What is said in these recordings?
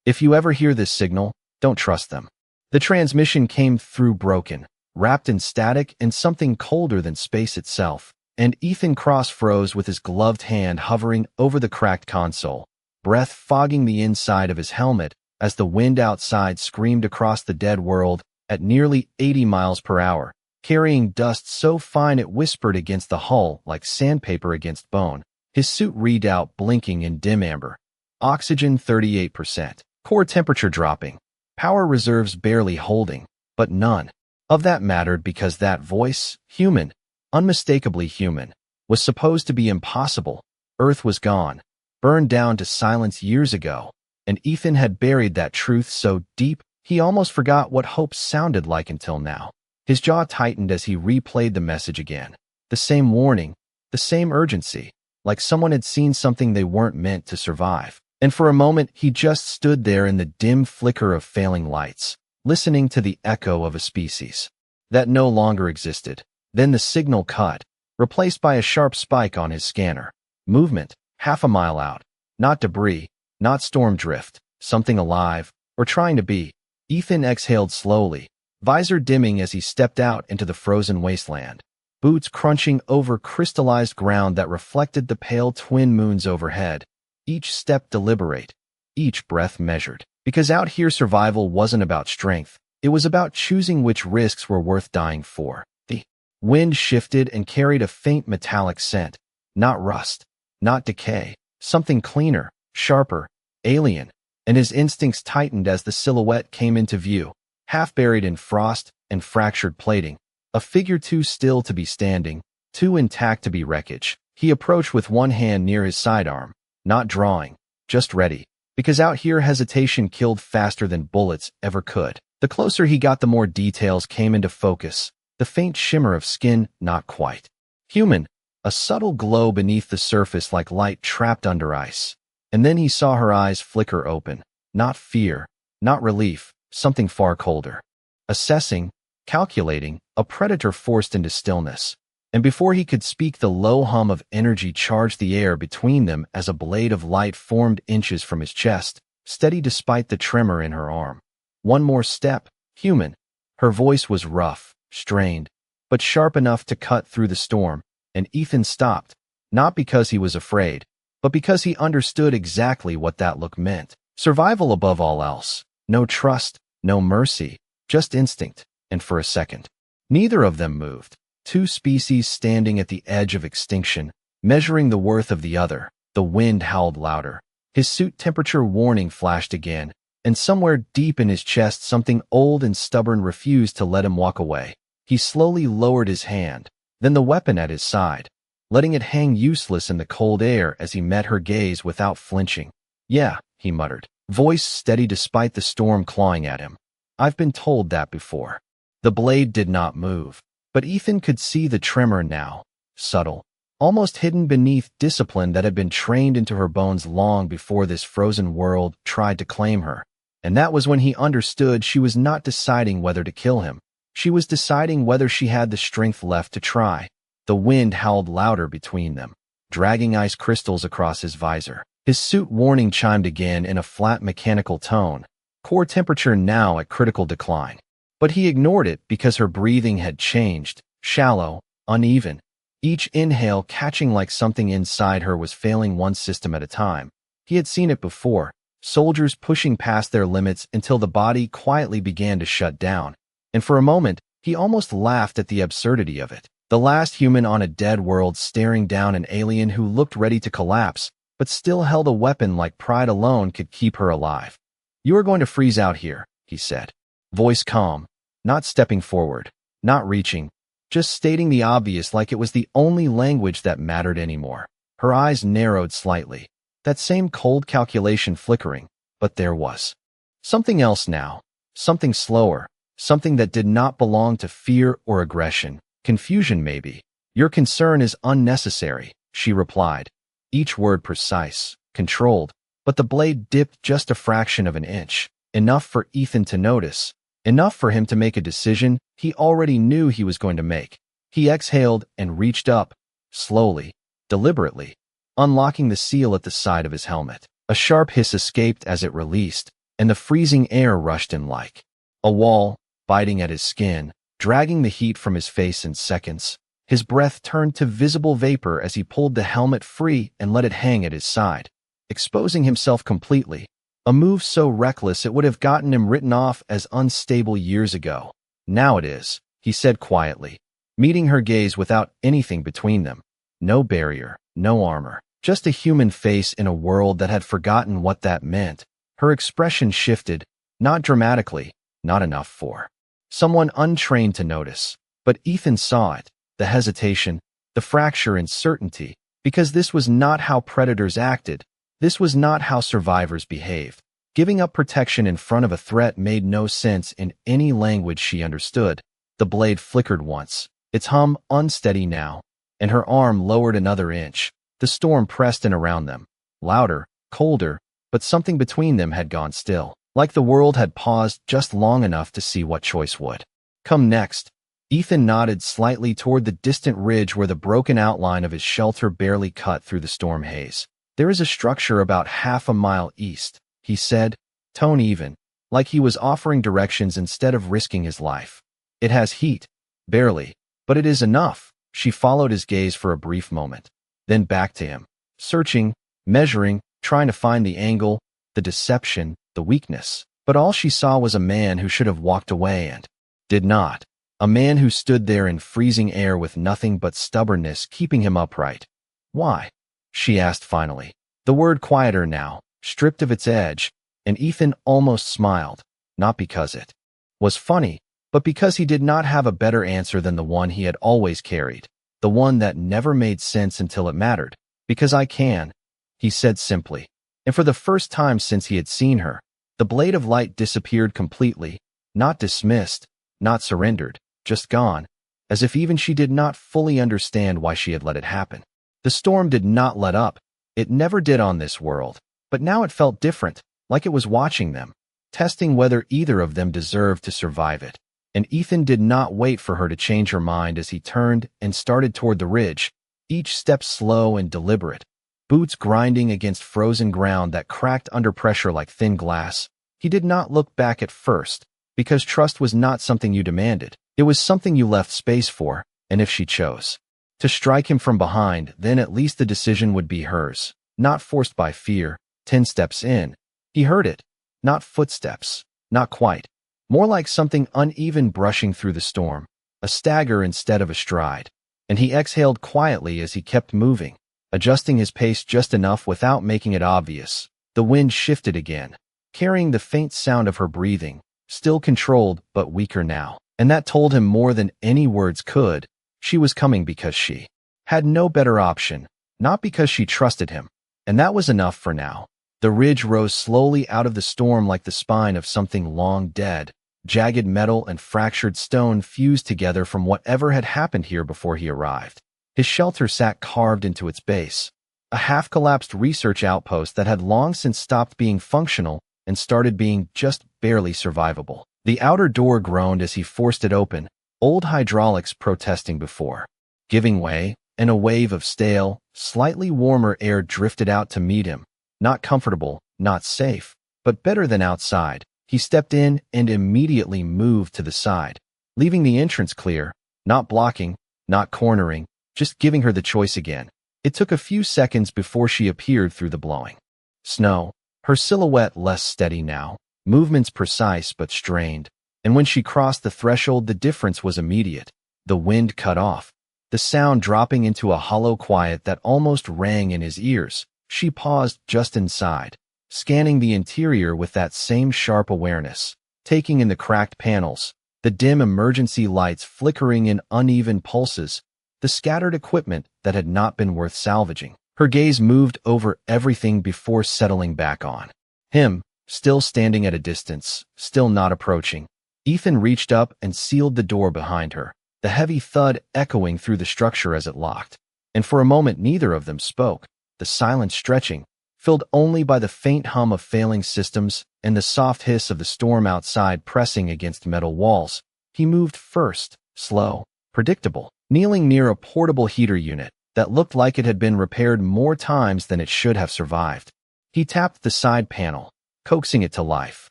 If you ever hear this signal, don't trust them. The transmission came through broken, wrapped in static and something colder than space itself, and Ethan Cross froze with his gloved hand hovering over the cracked console, breath fogging the inside of his helmet as the wind outside screamed across the dead world at nearly 80 miles per hour, carrying dust so fine it whispered against the hull like sandpaper against bone. His suit readout blinking in dim amber. Oxygen 38%. Core temperature dropping. Power reserves barely holding. But none of that mattered because that voice, human, unmistakably human, was supposed to be impossible. Earth was gone, burned down to silence years ago, and Ethan had buried that truth so deep he almost forgot what hope sounded like until now. His jaw tightened as he replayed the message again. The same warning, the same urgency, like someone had seen something they weren't meant to survive. And for a moment, he just stood there in the dim flicker of failing lights, listening to the echo of a species that no longer existed. Then the signal cut, replaced by a sharp spike on his scanner. Movement, half a mile out. Not debris, not storm drift, something alive, or trying to be. Ethan exhaled slowly, visor dimming as he stepped out into the frozen wasteland. Boots crunching over crystallized ground that reflected the pale twin moons overhead. Each step deliberate, each breath measured. Because out here survival wasn't about strength, it was about choosing which risks were worth dying for. The wind shifted and carried a faint metallic scent. Not rust, not decay, something cleaner, sharper, alien, and his instincts tightened as the silhouette came into view, half buried in frost and fractured plating. A figure too still to be standing, too intact to be wreckage. He approached with one hand near his sidearm, not drawing, just ready. Because out here hesitation killed faster than bullets ever could. The closer he got, the more details came into focus. The faint shimmer of skin, not quite human, a subtle glow beneath the surface like light trapped under ice. And then he saw her eyes flicker open. Not fear, not relief, something far colder. Assessing, calculating, a predator forced into stillness. And before he could speak, the low hum of energy charged the air between them as a blade of light formed inches from his chest, steady despite the tremor in her arm. One more step, human. Her voice was rough, strained, but sharp enough to cut through the storm, and Ethan stopped, not because he was afraid, but because he understood exactly what that look meant. Survival above all else. No trust, no mercy, just instinct. And for a second, neither of them moved. Two species standing at the edge of extinction, measuring the worth of the other. The wind howled louder. His suit temperature warning flashed again, and somewhere deep in his chest something old and stubborn refused to let him walk away. He slowly lowered his hand, then the weapon at his side, letting it hang useless in the cold air as he met her gaze without flinching. "Yeah," he muttered, voice steady despite the storm clawing at him. "I've been told that before." The blade did not move, but Ethan could see the tremor now, subtle, almost hidden beneath discipline that had been trained into her bones long before this frozen world tried to claim her. And that was when he understood she was not deciding whether to kill him. She was deciding whether she had the strength left to try. The wind howled louder between them, dragging ice crystals across his visor. His suit warning chimed again in a flat mechanical tone, core temperature now at critical decline. But he ignored it because her breathing had changed, shallow, uneven. Each inhale catching like something inside her was failing one system at a time. He had seen it before, soldiers pushing past their limits until the body quietly began to shut down. And for a moment, he almost laughed at the absurdity of it. The last human on a dead world staring down an alien who looked ready to collapse, but still held a weapon like pride alone could keep her alive. "You are going to freeze out here," he said. Voice calm, not stepping forward, not reaching, just stating the obvious like it was the only language that mattered anymore. Her eyes narrowed slightly, that same cold calculation flickering, but there was something else now, something slower, something that did not belong to fear or aggression, confusion maybe. "Your concern is unnecessary," she replied, each word precise, controlled, but the blade dipped just a fraction of an inch, enough for Ethan to notice. Enough for him to make a decision he already knew he was going to make. He exhaled and reached up, slowly, deliberately, unlocking the seal at the side of his helmet. A sharp hiss escaped as it released, and the freezing air rushed in like a wall, biting at his skin, dragging the heat from his face in seconds. His breath turned to visible vapor as he pulled the helmet free and let it hang at his side, exposing himself completely, a move so reckless it would have gotten him written off as unstable years ago. Now it is, he said quietly, meeting her gaze without anything between them. No barrier, no armor, just a human face in a world that had forgotten what that meant. Her expression shifted, not dramatically, not enough for someone untrained to notice, but Ethan saw it, the hesitation, the fracture in certainty, because this was not how predators acted. This was not how survivors behaved. Giving up protection in front of a threat made no sense in any language she understood. The blade flickered once, its hum unsteady now, and her arm lowered another inch. The storm pressed in around them, louder, colder, but something between them had gone still, like the world had paused just long enough to see what choice would come next. Ethan nodded slightly toward the distant ridge where the broken outline of his shelter barely cut through the storm haze. There is a structure about half a mile east, he said, tone even, like he was offering directions instead of risking his life. It has heat, barely, but it is enough. She followed his gaze for a brief moment, then back to him, searching, measuring, trying to find the angle, the deception, the weakness. But all she saw was a man who should have walked away and did not. A man who stood there in freezing air with nothing but stubbornness keeping him upright. Why? She asked finally, the word quieter now, stripped of its edge, and Ethan almost smiled, not because it was funny, but because he did not have a better answer than the one he had always carried, the one that never made sense until it mattered. Because I can, he said simply, and for the first time since he had seen her, the blade of light disappeared completely, not dismissed, not surrendered, just gone, as if even she did not fully understand why she had let it happen. The storm did not let up. It never did on this world, but now it felt different, like it was watching them, testing whether either of them deserved to survive it. And Ethan did not wait for her to change her mind as he turned and started toward the ridge, each step slow and deliberate, boots grinding against frozen ground that cracked under pressure like thin glass. He did not look back at first, because trust was not something you demanded. It was something you left space for, and if she chose to strike him from behind, then at least the decision would be hers, not forced by fear. 10 steps in, he heard it, not footsteps, not quite, more like something uneven brushing through the storm, a stagger instead of a stride, and he exhaled quietly as he kept moving, adjusting his pace just enough without making it obvious. The wind shifted again, carrying the faint sound of her breathing, still controlled but weaker now. And that told him more than any words could. She was coming because she had no better option, not because she trusted him. And that was enough for now. The ridge rose slowly out of the storm like the spine of something long dead. Jagged metal and fractured stone fused together from whatever had happened here before he arrived. His shelter sat carved into its base, a half-collapsed research outpost that had long since stopped being functional and started being just barely survivable. The outer door groaned as he forced it open, old hydraulics protesting before giving way, and a wave of stale, slightly warmer air drifted out to meet him. Not comfortable, not safe, but better than outside. He stepped in and immediately moved to the side, leaving the entrance clear, not blocking, not cornering, just giving her the choice again. It took a few seconds before she appeared through the blowing snow, her silhouette less steady now, movements precise but strained, and when she crossed the threshold the difference was immediate. The wind cut off, the sound dropping into a hollow quiet that almost rang in his ears. She paused just inside, scanning the interior with that same sharp awareness, taking in the cracked panels, the dim emergency lights flickering in uneven pulses, the scattered equipment that had not been worth salvaging. Her gaze moved over everything before settling back on him. Still standing at a distance, still not approaching. Ethan reached up and sealed the door behind her, the heavy thud echoing through the structure as it locked. And for a moment neither of them spoke, the silence stretching, filled only by the faint hum of failing systems and the soft hiss of the storm outside pressing against metal walls. He moved first, slow, predictable, kneeling near a portable heater unit that looked like it had been repaired more times than it should have survived. He tapped the side panel, coaxing it to life.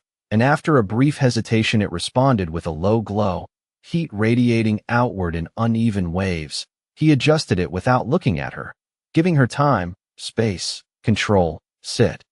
And after a brief hesitation, it responded with a low glow, heat radiating outward in uneven waves. He adjusted it without looking at her, giving her time, space, control. Sit,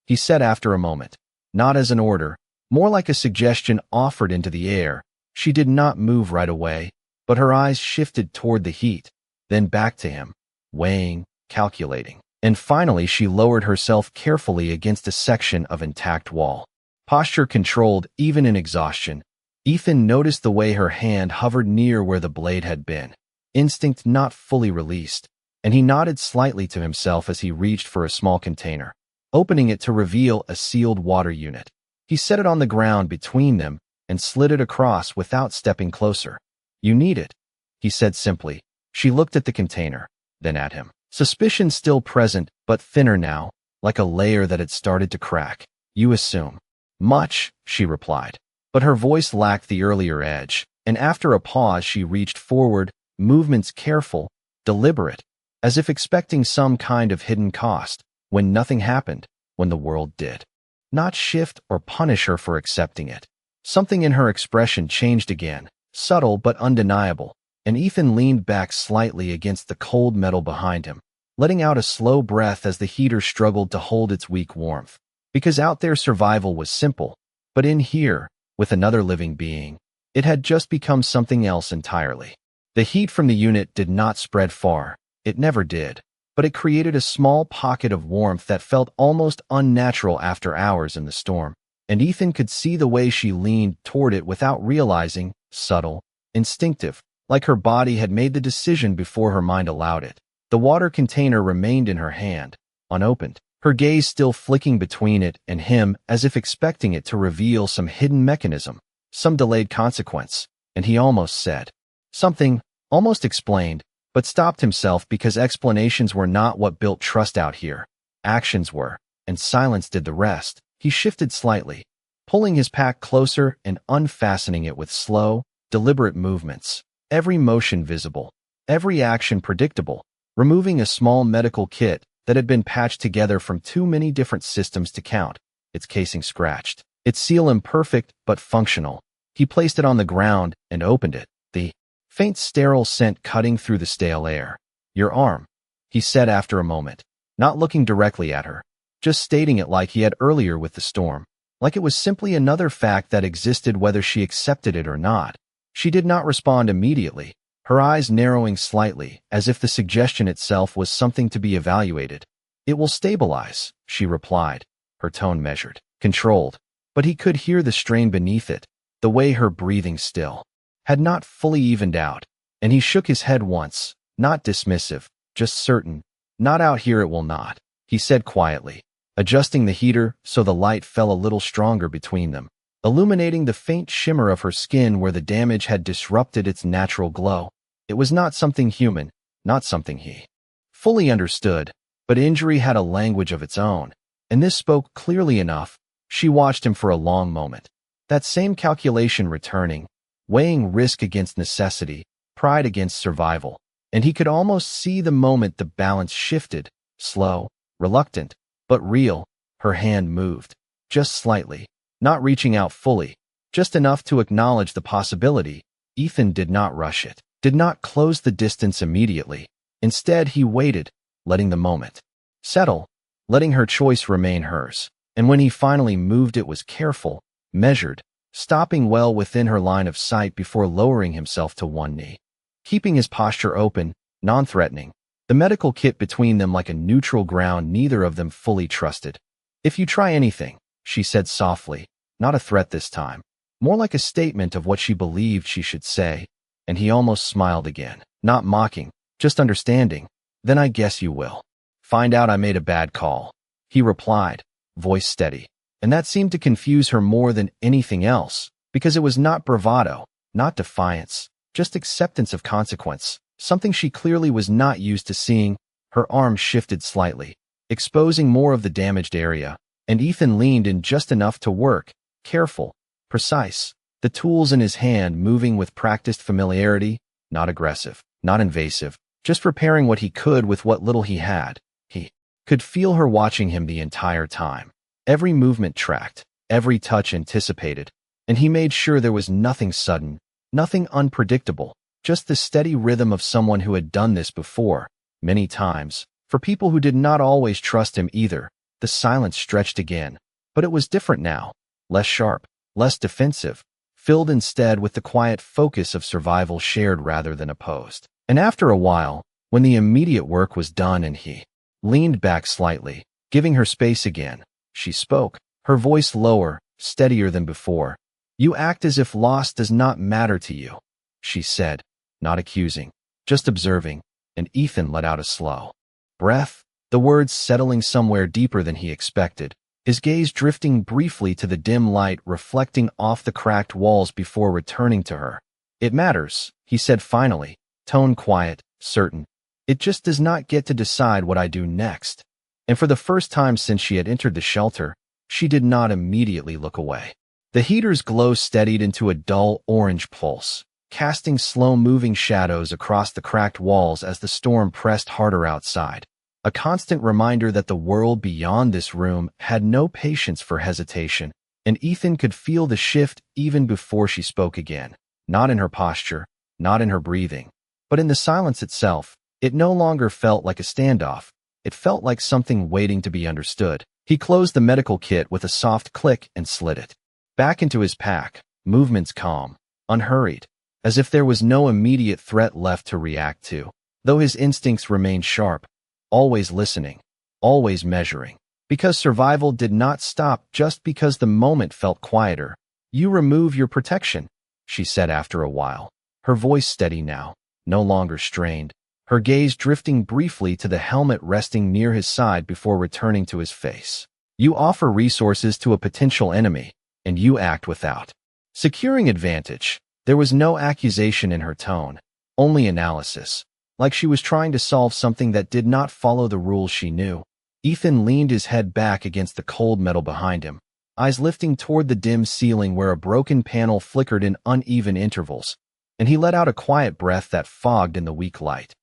he said after a moment, not as an order, more like a suggestion offered into the air. She did not move right away, but her eyes shifted toward the heat, then back to him, weighing, calculating. And finally she lowered herself carefully against a section of intact wall. Posture controlled even in exhaustion, Ethan noticed the way her hand hovered near where the blade had been, instinct not fully released, and he nodded slightly to himself as he reached for a small container, opening it to reveal a sealed water unit. He set it on the ground between them and slid it across without stepping closer. "You need it," he said simply. She looked at the container, then at him. Suspicion still present, but thinner now, like a layer that had started to crack. "You assume much," she replied. But her voice lacked the earlier edge, and after a pause she reached forward, movements careful, deliberate, as if expecting some kind of hidden cost, when nothing happened, when the world did not shift or punish her for accepting it. Something in her expression changed again, subtle but undeniable, and Ethan leaned back slightly against the cold metal behind him, letting out a slow breath as the heater struggled to hold its weak warmth. Because out there survival was simple, but in here, with another living being, it had just become something else entirely. The heat from the unit did not spread far, it never did, but it created a small pocket of warmth that felt almost unnatural after hours in the storm, and Ethan could see the way she leaned toward it without realizing, subtle, instinctive, like her body had made the decision before her mind allowed it. The water container remained in her hand, unopened, her gaze still flicking between it and him as if expecting it to reveal some hidden mechanism, some delayed consequence, and he almost said something, almost explained, but stopped himself because explanations were not what built trust out here. Actions were, and silence did the rest. He shifted slightly, pulling his pack closer and unfastening it with slow, deliberate movements, every motion visible, every action predictable, removing a small medical kit that had been patched together from too many different systems to count, its casing scratched, its seal imperfect but functional. He placed it on the ground and opened it, the faint sterile scent cutting through the stale air. "Your arm," he said after a moment, not looking directly at her, just stating it like he had earlier with the storm, like it was simply another fact that existed whether she accepted it or not. She did not respond immediately, her eyes narrowing slightly, as if the suggestion itself was something to be evaluated. "It will stabilize," she replied, her tone measured, controlled, but he could hear the strain beneath it, the way her breathing still had not fully evened out, and he shook his head once, not dismissive, just certain. "Not out here it will not," he said quietly, adjusting the heater so the light fell a little stronger between them, illuminating the faint shimmer of her skin where the damage had disrupted its natural glow. It was not something human, not something he fully understood, but injury had a language of its own, and this spoke clearly enough. She watched him for a long moment, that same calculation returning, weighing risk against necessity, pride against survival, and he could almost see the moment the balance shifted, slow, reluctant, but real. Her hand moved, just slightly, not reaching out fully, just enough to acknowledge the possibility. Ethan did not rush it, did not close the distance immediately. Instead, he waited, letting the moment settle, letting her choice remain hers. And when he finally moved, it was careful, measured, stopping well within her line of sight before lowering himself to one knee, keeping his posture open, non-threatening, the medical kit between them like a neutral ground neither of them fully trusted. "If you try anything," she said softly, not a threat this time, more like a statement of what she believed she should say, and he almost smiled again, not mocking, just understanding. "Then I guess you will find out I made a bad call," he replied, voice steady. And that seemed to confuse her more than anything else, because it was not bravado, not defiance, just acceptance of consequence, something she clearly was not used to seeing. Her arm shifted slightly, exposing more of the damaged area, and Ethan leaned in just enough to work, careful, precise, the tools in his hand moving with practiced familiarity, not aggressive, not invasive, just repairing what he could with what little he had. He could feel her watching him the entire time, Every movement tracked, every touch anticipated, and he made sure there was nothing sudden, nothing unpredictable, just the steady rhythm of someone who had done this before, many times. For people who did not always trust him either, the silence stretched again. But it was different now, less sharp, less defensive, filled instead with the quiet focus of survival shared rather than opposed. And after a while, when the immediate work was done and he leaned back slightly, giving her space again, she spoke, her voice lower, steadier than before. "You act as if loss does not matter to you," she said, not accusing, just observing, and Ethan let out a slow breath, the words settling somewhere deeper than he expected, his gaze drifting briefly to the dim light reflecting off the cracked walls before returning to her. "It matters," he said finally, tone quiet, certain. "It just does not get to decide what I do next." And for the first time since she had entered the shelter, she did not immediately look away. The heater's glow steadied into a dull orange pulse, casting slow-moving shadows across the cracked walls as the storm pressed harder outside. A constant reminder that the world beyond this room had no patience for hesitation, and Ethan could feel the shift even before she spoke again. Not in her posture, not in her breathing, but in the silence itself. It no longer felt like a standoff. It felt like something waiting to be understood. He closed the medical kit with a soft click and slid it back into his pack, movements calm, unhurried, as if there was no immediate threat left to react to, though his instincts remained sharp, always listening, always measuring, because survival did not stop just because the moment felt quieter. "You remove your protection," she said after a while, her voice steady now, no longer strained, her gaze drifting briefly to the helmet resting near his side before returning to his face. "You offer resources to a potential enemy, and you act without securing advantage." There was no accusation in her tone, only analysis, like she was trying to solve something that did not follow the rules she knew. Ethan leaned his head back against the cold metal behind him, eyes lifting toward the dim ceiling where a broken panel flickered in uneven intervals, and he let out a quiet breath that fogged in the weak light.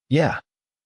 "Yeah,"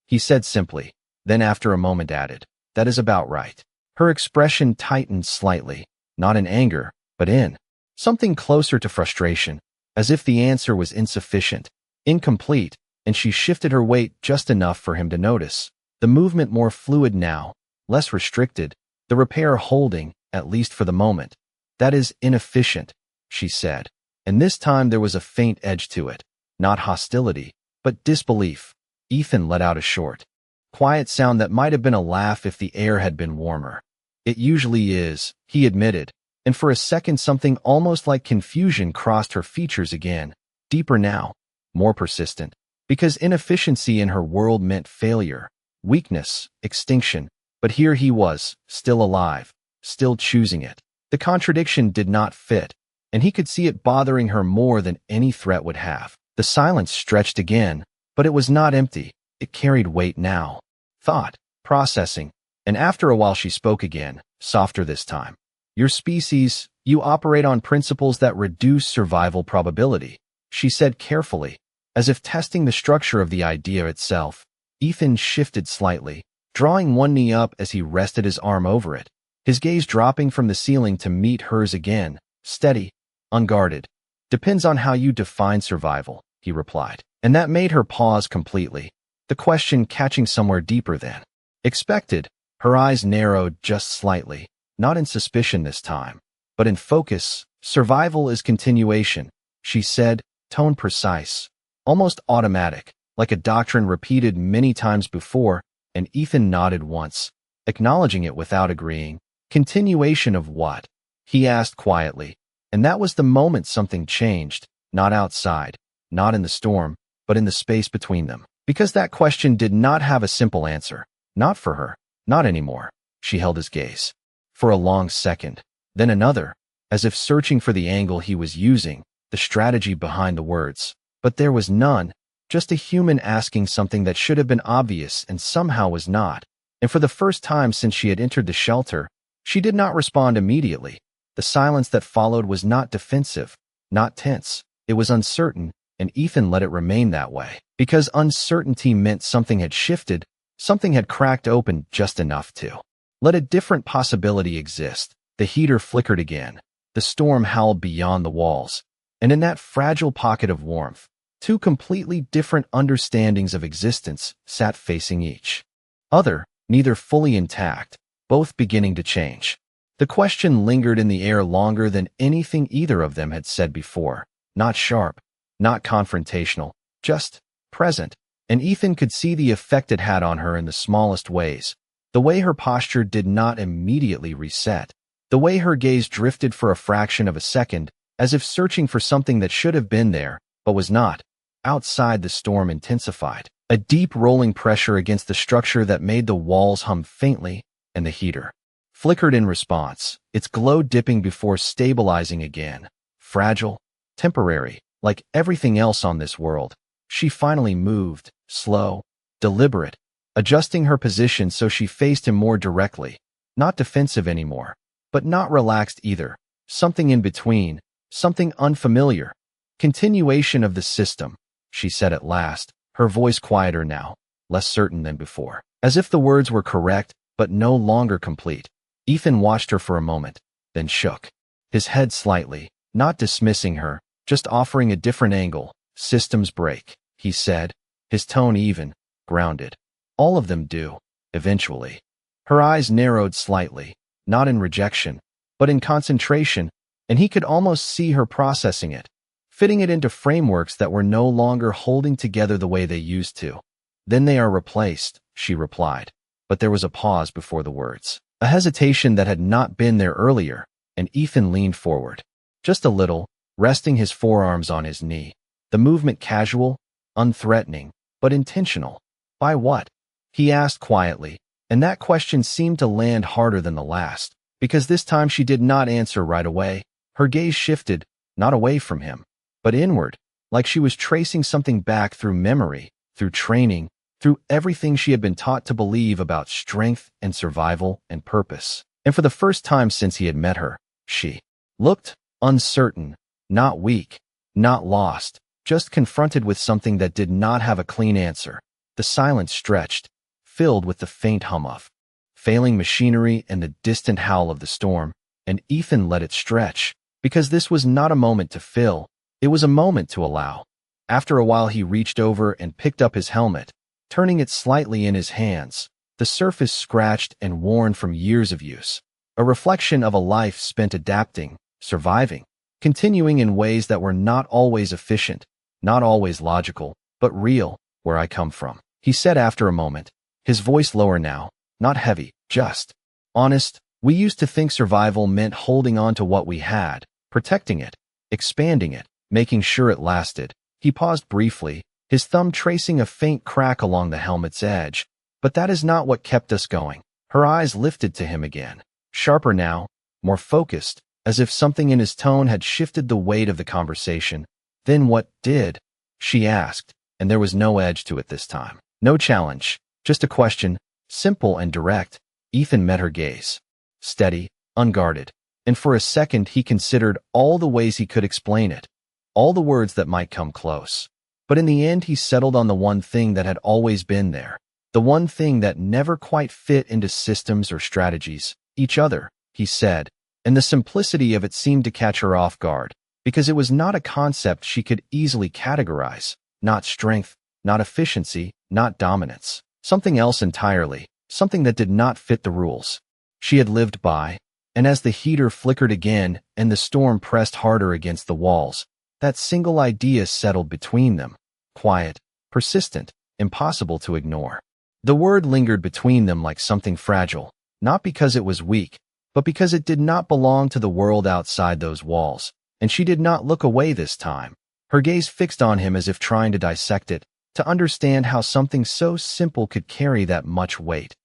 he said simply, then after a moment added, "That is about right." Her expression tightened slightly, not in anger, but in something closer to frustration, as if the answer was insufficient, incomplete, and she shifted her weight just enough for him to notice. The movement more fluid now, less restricted, the repair holding, at least for the moment. "That is inefficient," she said, and this time there was a faint edge to it, not hostility, but disbelief. Ethan let out a short, quiet sound that might have been a laugh if the air had been warmer. "It usually is," he admitted, and for a second something almost like confusion crossed her features again, deeper now, more persistent, because inefficiency in her world meant failure, weakness, extinction, but here he was, still alive, still choosing it. The contradiction did not fit, and he could see it bothering her more than any threat would have. The silence stretched again, but it was not empty. It carried weight now. Thought, processing, and after a while she spoke again, softer this time. "Your species, you operate on principles that reduce survival probability," she said carefully, as if testing the structure of the idea itself. Ethan shifted slightly, drawing one knee up as he rested his arm over it, his gaze dropping from the ceiling to meet hers again, steady, unguarded. "Depends on how you define survival," he replied, and that made her pause completely, the question catching somewhere deeper than expected. Her eyes narrowed just slightly, not in suspicion this time, but in focus. "Survival is continuation," she said, tone precise, almost automatic, like a doctrine repeated many times before, and Ethan nodded once, acknowledging it without agreeing. "Continuation of what?" he asked quietly, and that was the moment something changed, not outside, not in the storm, but in the space between them, because that question did not have a simple answer, not for her, not anymore. She held his gaze for a long second, then another, as if searching for the angle he was using, the strategy behind the words. But there was none, just a human asking something that should have been obvious and somehow was not. And for the first time since she had entered the shelter, she did not respond immediately. The silence that followed was not defensive, not tense. It was uncertain, and Ethan let it remain that way, because uncertainty meant something had shifted, something had cracked open just enough to Let a different possibility exist. The heater flickered again. The storm howled beyond the walls. And in that fragile pocket of warmth, two completely different understandings of existence sat facing each other, neither fully intact, both beginning to change. The question lingered in the air longer than anything either of them had said before. Not sharp, not confrontational, just present. And Ethan could see the effect it had on her in the smallest ways. The way her posture did not immediately reset. The way her gaze drifted for a fraction of a second, as if searching for something that should have been there, but was not. Outside, the storm intensified. A deep rolling pressure against the structure that made the walls hum faintly, and the heater flickered in response, its glow dipping before stabilizing again. Fragile, temporary, like everything else on this world. She finally moved, slow, deliberate, adjusting her position so she faced him more directly. Not defensive anymore, but not relaxed either. Something in between, something unfamiliar. Continuation of the system, she said at last, her voice quieter now, less certain than before. As if the words were correct, but no longer complete. Ethan watched her for a moment, then shook his head slightly, not dismissing her, just offering a different angle. Systems break, he said, his tone even, grounded. All of them do, eventually. Her eyes narrowed slightly, not in rejection, but in concentration, and he could almost see her processing it, fitting it into frameworks that were no longer holding together the way they used to. Then they are replaced, she replied, but there was a pause before the words. A hesitation that had not been there earlier, and Ethan leaned forward. Just a little, resting his forearms on his knee. The movement casual, unthreatening, but intentional. By what? He asked quietly, and that question seemed to land harder than the last, because this time she did not answer right away. Her gaze shifted, not away from him, but inward, like she was tracing something back through memory, through training, through everything she had been taught to believe about strength and survival and purpose. And for the first time since he had met her, she looked uncertain, not weak, not lost, just confronted with something that did not have a clean answer. The silence stretched, filled with the faint hum of failing machinery and the distant howl of the storm, and Ethan let it stretch, because this was not a moment to fill, it was a moment to allow. After a while he reached over and picked up his helmet, turning it slightly in his hands, the surface scratched and worn from years of use, a reflection of a life spent adapting, surviving, continuing in ways that were not always efficient, not always logical, but real. Where I come from, he said after a moment, his voice lower now, not heavy, just honest. We used to think survival meant holding on to what we had, protecting it, expanding it, making sure it lasted. He paused briefly, his thumb tracing a faint crack along the helmet's edge. But that is not what kept us going. Her eyes lifted to him again, sharper now, more focused, as if something in his tone had shifted the weight of the conversation. Then what did? She asked, and there was no edge to it this time. No challenge, just a question, simple and direct. Ethan met her gaze. Steady, unguarded, and for a second he considered all the ways he could explain it, all the words that might come close. But in the end he settled on the one thing that had always been there, the one thing that never quite fit into systems or strategies. Each other, he said, and the simplicity of it seemed to catch her off guard, because it was not a concept she could easily categorize, not strength, not efficiency, not dominance, something else entirely, something that did not fit the rules she had lived by. And as the heater flickered again and the storm pressed harder against the walls, that single idea settled between them, quiet, persistent, impossible to ignore. The word lingered between them like something fragile, not because it was weak, but because it did not belong to the world outside those walls, and she did not look away this time, her gaze fixed on him as if trying to dissect it, to understand how something so simple could carry that much weight.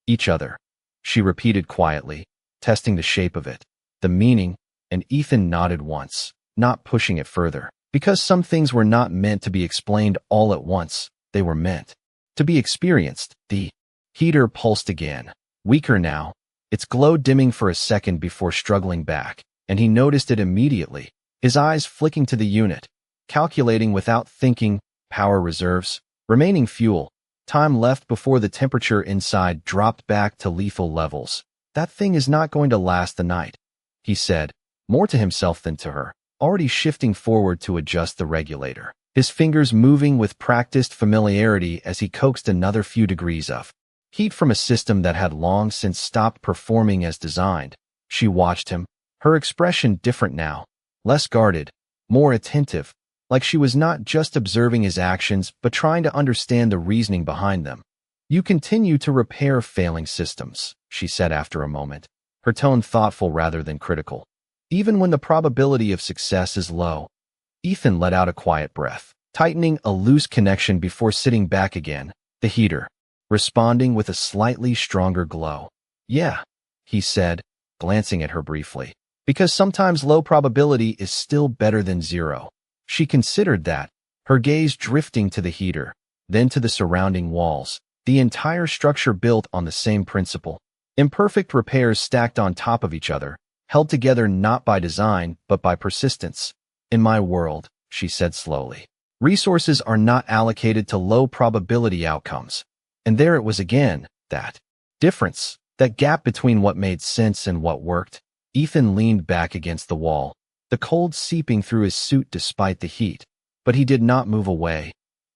Each other, she repeated quietly, testing the shape of it, the meaning, and Ethan nodded once, not pushing it further, because some things were not meant to be explained all at once, they were meant to be experienced. The heater pulsed again, weaker now, its glow dimming for a second before struggling back, and he noticed it immediately, his eyes flicking to the unit, calculating without thinking, power reserves, remaining fuel, Time left before the temperature inside dropped back to lethal levels. That thing is not going to last the night, he said, more to himself than to her, already shifting forward to adjust the regulator. His fingers moving with practiced familiarity as he coaxed another few degrees of heat from a system that had long since stopped performing as designed. She watched him, her expression different now, less guarded, more attentive, like she was not just observing his actions but trying to understand the reasoning behind them. You continue to repair failing systems, she said after a moment, her tone thoughtful rather than critical. Even when the probability of success is low. Ethan let out a quiet breath, tightening a loose connection before sitting back again, the heater, responding with a slightly stronger glow. Yeah, he said, glancing at her briefly, because sometimes low probability is still better than zero. She considered that, her gaze drifting to the heater, then to the surrounding walls, the entire structure built on the same principle. Imperfect repairs stacked on top of each other, held together not by design but by persistence. In my world, she said slowly, resources are not allocated to low probability outcomes. And there it was again, that difference, that gap between what made sense and what worked. Ethan leaned back against the wall, the cold seeping through his suit despite the heat, but he did not move away.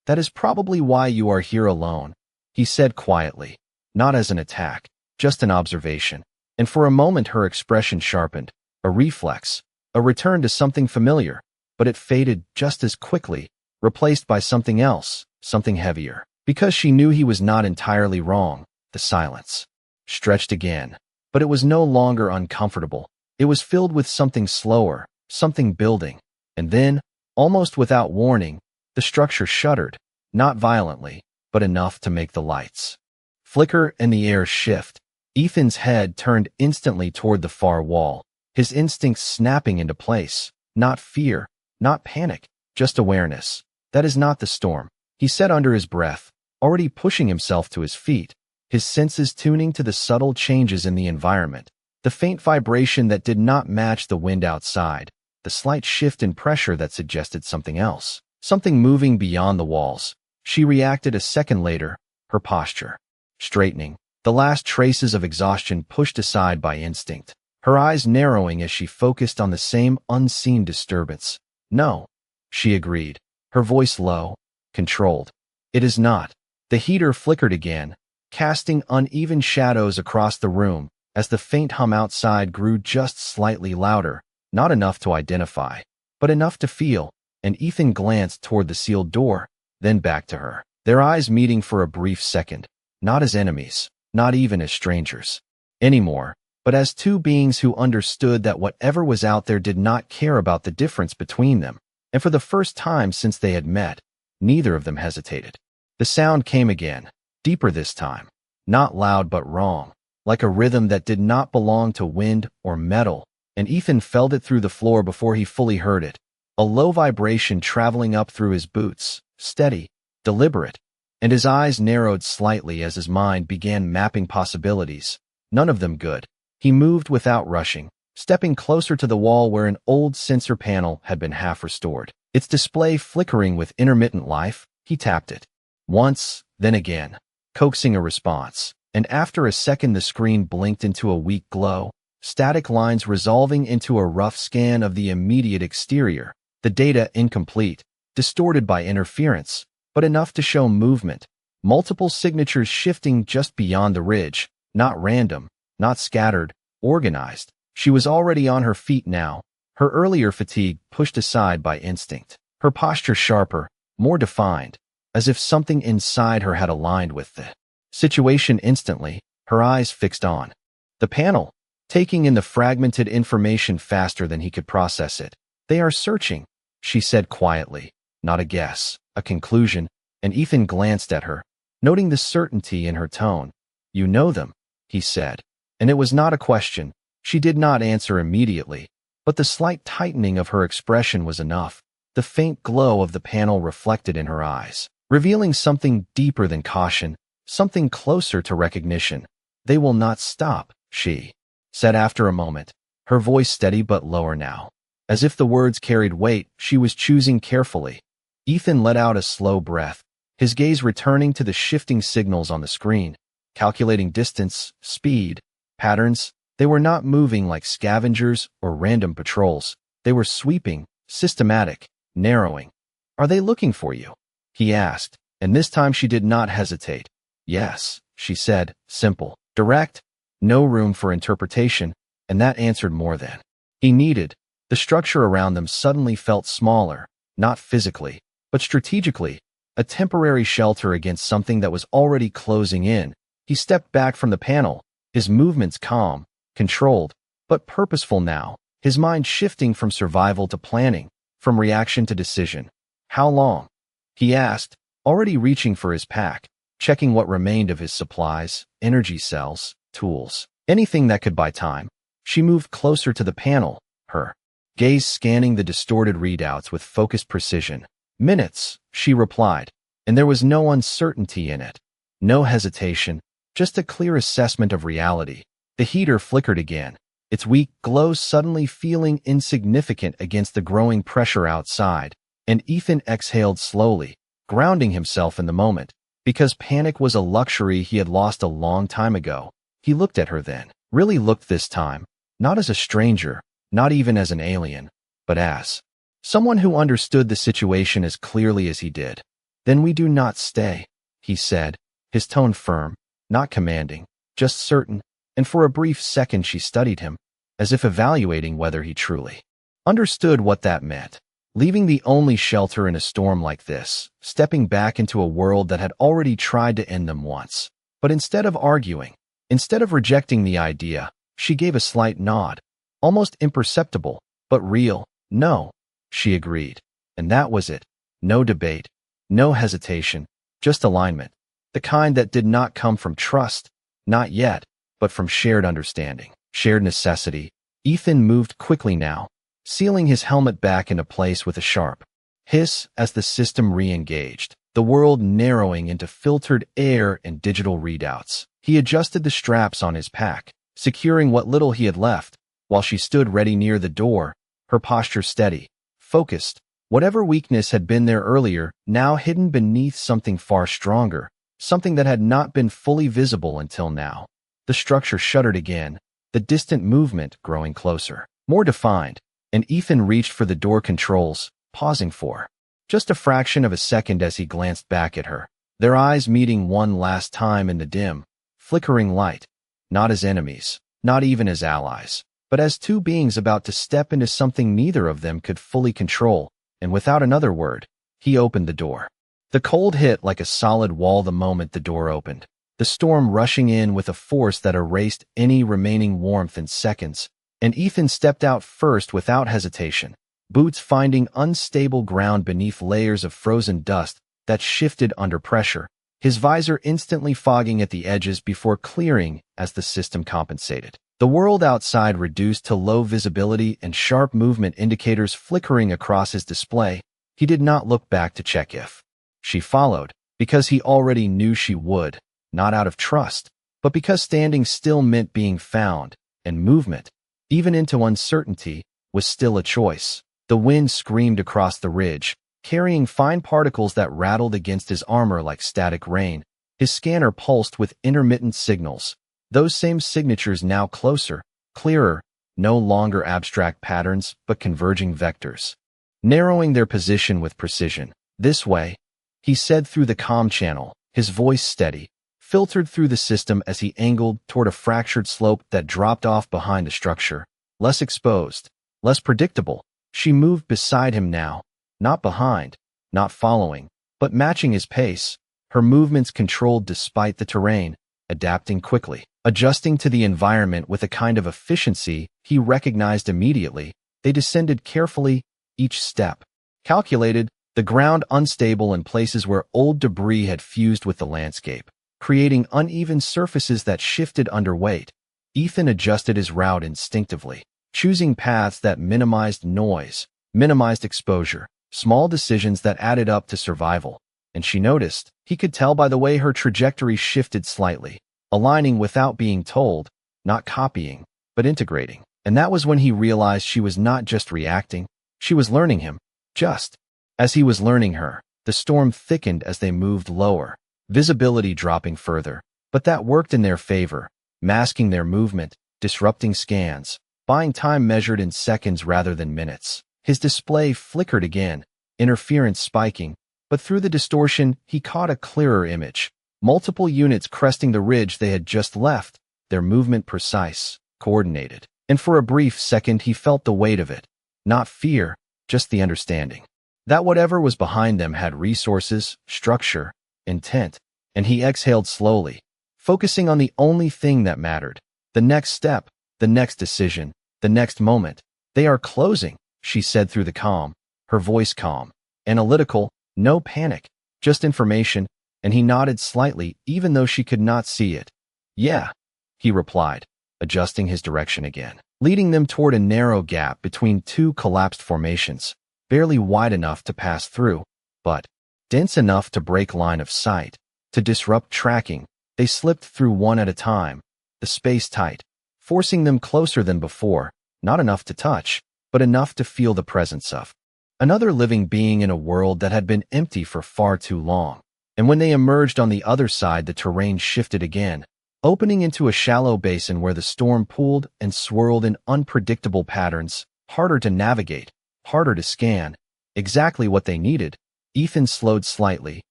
That is probably why you are here alone, he said quietly, not as an attack, just an observation. And for a moment her expression sharpened, a reflex, a return to something familiar, but it faded just as quickly, replaced by something else, something heavier. Because she knew he was not entirely wrong, the silence stretched again. But it was no longer uncomfortable. It was filled with something slower, something building. And then, almost without warning, the structure shuddered, not violently, but enough to make the lights flicker and the air shift. Ethan's head turned instantly toward the far wall, his instincts snapping into place. Not fear, not panic, just awareness. That is not the storm, he said under his breath, already pushing himself to his feet, his senses tuning to the subtle changes in the environment, the faint vibration that did not match the wind outside, the slight shift in pressure that suggested something else, something moving beyond the walls. She reacted a second later, her posture straightening, the last traces of exhaustion pushed aside by instinct, her eyes narrowing as she focused on the same unseen disturbance. No, she agreed, her voice low, controlled. It is not. The heater flickered again, casting uneven shadows across the room as the faint hum outside grew just slightly louder, not enough to identify, but enough to feel, and Ethan glanced toward the sealed door, then back to her, their eyes meeting for a brief second, not as enemies, not even as strangers anymore, but as two beings who understood that whatever was out there did not care about the difference between them. And for the first time since they had met, neither of them hesitated. The sound came again, deeper this time, not loud but wrong, like a rhythm that did not belong to wind or metal, and Ethan felt it through the floor before he fully heard it, a low vibration traveling up through his boots, steady, deliberate, and his eyes narrowed slightly as his mind began mapping possibilities, none of them good. He moved without rushing, stepping closer to the wall where an old sensor panel had been half restored, its display flickering with intermittent life. He tapped it. Once, then again, coaxing a response, and after a second the screen blinked into a weak glow, static lines resolving into a rough scan of the immediate exterior, the data incomplete, distorted by interference, but enough to show movement, multiple signatures shifting just beyond the ridge, not random, not scattered, organized. She was already on her feet now, her earlier fatigue pushed aside by instinct, her posture sharper, more defined, as if something inside her had aligned with the situation instantly, her eyes fixed on the panel, taking in the fragmented information faster than he could process it. They are searching, she said quietly, not a guess, a conclusion, and Ethan glanced at her, noting the certainty in her tone. You know them, he said, and it was not a question. She did not answer immediately, but the slight tightening of her expression was enough, the faint glow of the panel reflected in her eyes, revealing something deeper than caution, something closer to recognition. They will not stop, she said after a moment, her voice steady but lower now. As if the words carried weight, she was choosing carefully. Ethan let out a slow breath, his gaze returning to the shifting signals on the screen, calculating distance, speed, patterns. They were not moving like scavengers or random patrols. They were sweeping, systematic, narrowing. "Are they looking for you?" he asked, and this time she did not hesitate. "Yes," she said, simple, direct, no room for interpretation, and that answered more than he needed. The structure around them suddenly felt smaller, not physically, but strategically, a temporary shelter against something that was already closing in. He stepped back from the panel, his movements calm, controlled, but purposeful now, his mind shifting from survival to planning, from reaction to decision. "How long?" he asked, already reaching for his pack, checking what remained of his supplies, energy cells, tools, anything that could buy time. She moved closer to the panel, her gaze scanning the distorted readouts with focused precision. "Minutes," she replied, and there was no uncertainty in it, no hesitation, just a clear assessment of reality. The heater flickered again, its weak glow suddenly feeling insignificant against the growing pressure outside, and Ethan exhaled slowly, grounding himself in the moment, because panic was a luxury he had lost a long time ago. He looked at her then, really looked this time, not as a stranger, not even as an alien, but as someone who understood the situation as clearly as he did. "Then we do not stay," he said, his tone firm, not commanding, just certain, and for a brief second she studied him, as if evaluating whether he truly understood what that meant. Leaving the only shelter in a storm like this, stepping back into a world that had already tried to end them once. But instead of arguing, instead of rejecting the idea, she gave a slight nod, almost imperceptible, but real. "No," she agreed. And that was it. No debate, no hesitation, just alignment. The kind that did not come from trust, not yet, but from shared understanding, shared necessity. Ethan moved quickly now, sealing his helmet back into place with a sharp hiss as the system re-engaged, the world narrowing into filtered air and digital readouts. He adjusted the straps on his pack, securing what little he had left, while she stood ready near the door, her posture steady, focused. Whatever weakness had been there earlier, now hidden beneath something far stronger, something that had not been fully visible until now. The structure shuddered again, the distant movement growing closer, more defined, and Ethan reached for the door controls, pausing for just a fraction of a second as he glanced back at her, their eyes meeting one last time in the dim, flickering light, not as enemies, not even as allies, but as two beings about to step into something neither of them could fully control, and without another word, he opened the door. The cold hit like a solid wall the moment the door opened, the storm rushing in with a force that erased any remaining warmth in seconds, and Ethan stepped out first without hesitation, boots finding unstable ground beneath layers of frozen dust that shifted under pressure, his visor instantly fogging at the edges before clearing as the system compensated. The world outside reduced to low visibility and sharp movement indicators flickering across his display. He did not look back to check if she followed, because he already knew she would, not out of trust, but because standing still meant being found, and movement, even into uncertainty, was still a choice. The wind screamed across the ridge, carrying fine particles that rattled against his armor like static rain. His scanner pulsed with intermittent signals. Those same signatures now closer, clearer, no longer abstract patterns, but converging vectors, narrowing their position with precision. "This way," he said through the comm channel, his voice steady, filtered through the system as he angled toward a fractured slope that dropped off behind the structure, less exposed, less predictable. She moved beside him now, not behind, not following, but matching his pace, her movements controlled despite the terrain, adapting quickly, adjusting to the environment with a kind of efficiency he recognized immediately. They descended carefully, each step calculated, the ground unstable in places where old debris had fused with the landscape, creating uneven surfaces that shifted under weight. Ethan adjusted his route instinctively, choosing paths that minimized noise, minimized exposure, small decisions that added up to survival. And she noticed, he could tell by the way her trajectory shifted slightly, aligning without being told, not copying, but integrating. And that was when he realized she was not just reacting, she was learning him, just as he was learning her. The The storm thickened as they moved lower, visibility dropping further, but that worked in their favor, masking their movement, disrupting scans, buying time measured in seconds rather than minutes. His display flickered again, interference spiking, but through the distortion, he caught a clearer image. Multiple units cresting the ridge they had just left, their movement precise, coordinated. And for a brief second he felt the weight of it. Not fear, just the understanding. That whatever was behind them had resources, structure, intent, and he exhaled slowly, focusing on the only thing that mattered. The next step, the next decision, the next moment. They are closing, she said through the calm, her voice calm, analytical, no panic, just information, and he nodded slightly even though she could not see it. Yeah, he replied, adjusting his direction again, leading them toward a narrow gap between two collapsed formations, barely wide enough to pass through, but dense enough to break line of sight, to disrupt tracking. They slipped through one at a time, the space tight, forcing them closer than before, not enough to touch, but enough to feel the presence of another living being in a world that had been empty for far too long. And when they emerged on the other side, the terrain shifted again, opening into a shallow basin where the storm pooled and swirled in unpredictable patterns, harder to navigate, harder to scan. Exactly what they needed. Ethan slowed slightly,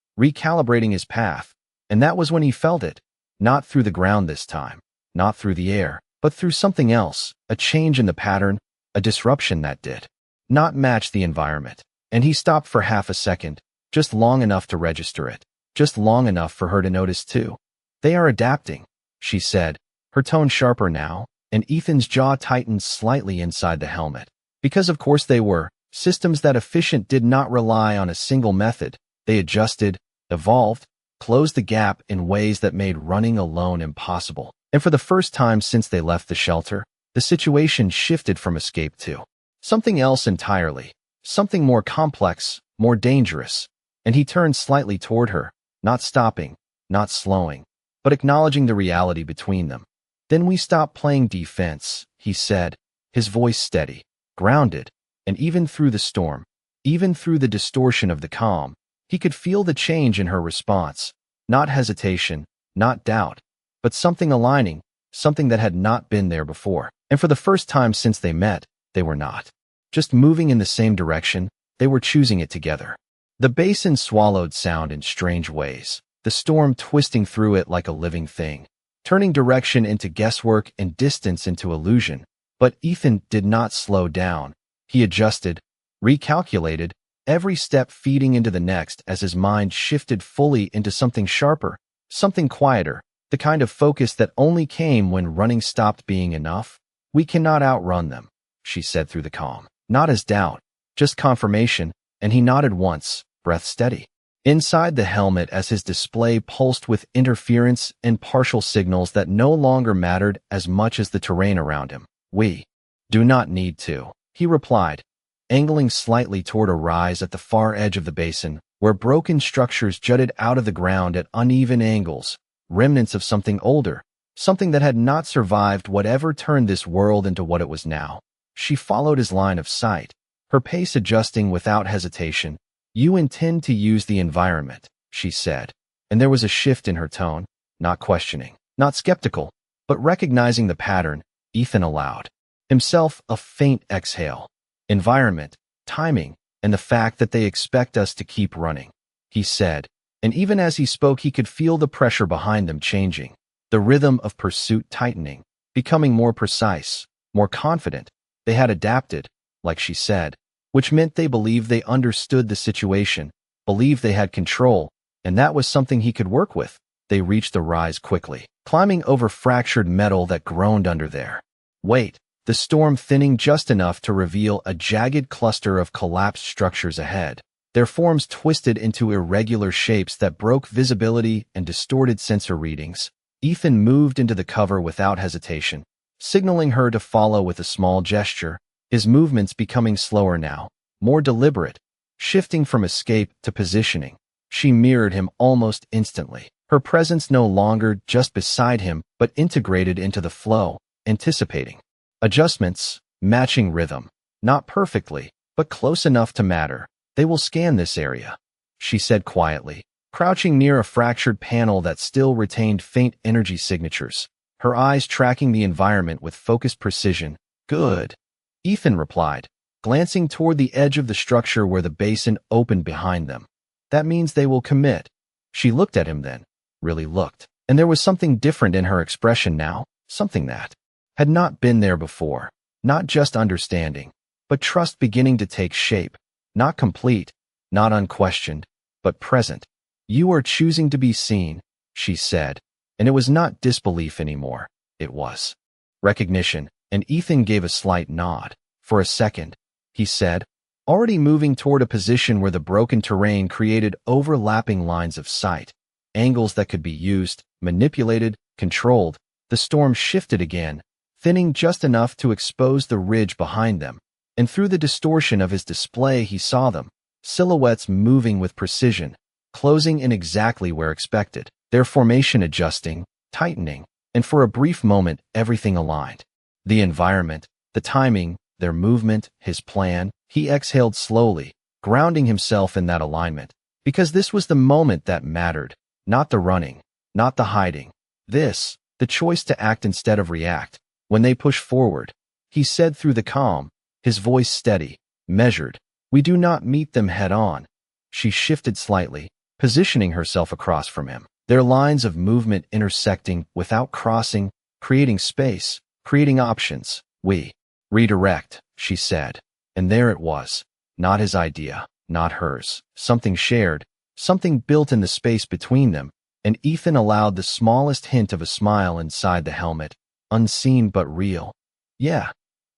recalibrating his path, and that was when he felt it. Not through the ground this time, not through the air, but through something else, a change in the pattern, a disruption that did not match the environment. And he stopped for half a second, just long enough to register it, just long enough for her to notice too. They are adapting, she said, her tone sharper now, and Ethan's jaw tightened slightly inside the helmet. Because of course they were. Systems that efficient did not rely on a single method. They adjusted, evolved, closed the gap in ways that made running alone impossible. And for the first time since they left the shelter, the situation shifted from escape to something else entirely, something more complex, more dangerous. And he turned slightly toward her, not stopping, not slowing, but acknowledging the reality between them. Then we stop playing defense, he said, his voice steady, grounded, and even through the storm, even through the distortion of the calm, he could feel the change in her response. Not hesitation, not doubt, but something aligning, something that had not been there before. And for the first time since they met, they were not just moving in the same direction, they were choosing it together. The basin swallowed sound in strange ways, the storm twisting through it like a living thing, turning direction into guesswork and distance into illusion. But Ethan did not slow down. He adjusted, recalculated, every step feeding into the next as his mind shifted fully into something sharper, something quieter, the kind of focus that only came when running stopped being enough. We cannot outrun them, she said through the calm. Not as doubt, just confirmation, and he nodded once, breath steady. Inside the helmet as his display pulsed with interference and partial signals that no longer mattered as much as the terrain around him. We do not need to, he replied, angling slightly toward a rise at the far edge of the basin, where broken structures jutted out of the ground at uneven angles, remnants of something older, something that had not survived whatever turned this world into what it was now. She followed his line of sight, her pace adjusting without hesitation. You intend to use the environment, she said, and there was a shift in her tone, not questioning, not skeptical, but recognizing the pattern. Ethan allowed himself a faint exhale. Environment, timing, and the fact that they expect us to keep running, he said, and even as he spoke he could feel the pressure behind them changing, the rhythm of pursuit tightening, becoming more precise, more confident. They had adapted, like she said, which meant they believed they understood the situation, believed they had control, and that was something he could work with. They reached the rise quickly, climbing over fractured metal that groaned under their weight, the storm thinning just enough to reveal a jagged cluster of collapsed structures ahead, their forms twisted into irregular shapes that broke visibility and distorted sensor readings. Ethan moved into the cover without hesitation, signaling her to follow with a small gesture, his movements becoming slower now, more deliberate, shifting from escape to positioning. She mirrored him almost instantly, her presence no longer just beside him but integrated into the flow, anticipating adjustments, matching rhythm, not perfectly, but close enough to matter. They will scan this area, she said quietly, crouching near a fractured panel that still retained faint energy signatures, her eyes tracking the environment with focused precision. Good, Ethan replied, glancing toward the edge of the structure where the basin opened behind them. That means they will commit. She looked at him then, really looked, and there was something different in her expression now, something that had not been there before. Not just understanding, but trust beginning to take shape, not complete, not unquestioned, but present. You are choosing to be seen, she said, and it was not disbelief anymore, it was recognition, and Ethan gave a slight nod. For a second, he said, already moving toward a position where the broken terrain created overlapping lines of sight, angles that could be used, manipulated, controlled. The storm shifted again, thinning just enough to expose the ridge behind them, and through the distortion of his display he saw them, silhouettes moving with precision, closing in exactly where expected, their formation adjusting, tightening, and for a brief moment everything aligned. The environment, the timing, their movement, his plan. He exhaled slowly, grounding himself in that alignment, because this was the moment that mattered, not the running, not the hiding. This, the choice to act instead of react. When they push forward, he said through the calm, his voice steady, measured, we do not meet them head on. She shifted slightly, positioning herself across from him, their lines of movement intersecting without crossing, creating space, creating options. We redirect, she said. And there it was, not his idea, not hers, something shared, something built in the space between them, and Ethan allowed the smallest hint of a smile inside the helmet, unseen but real. Yeah,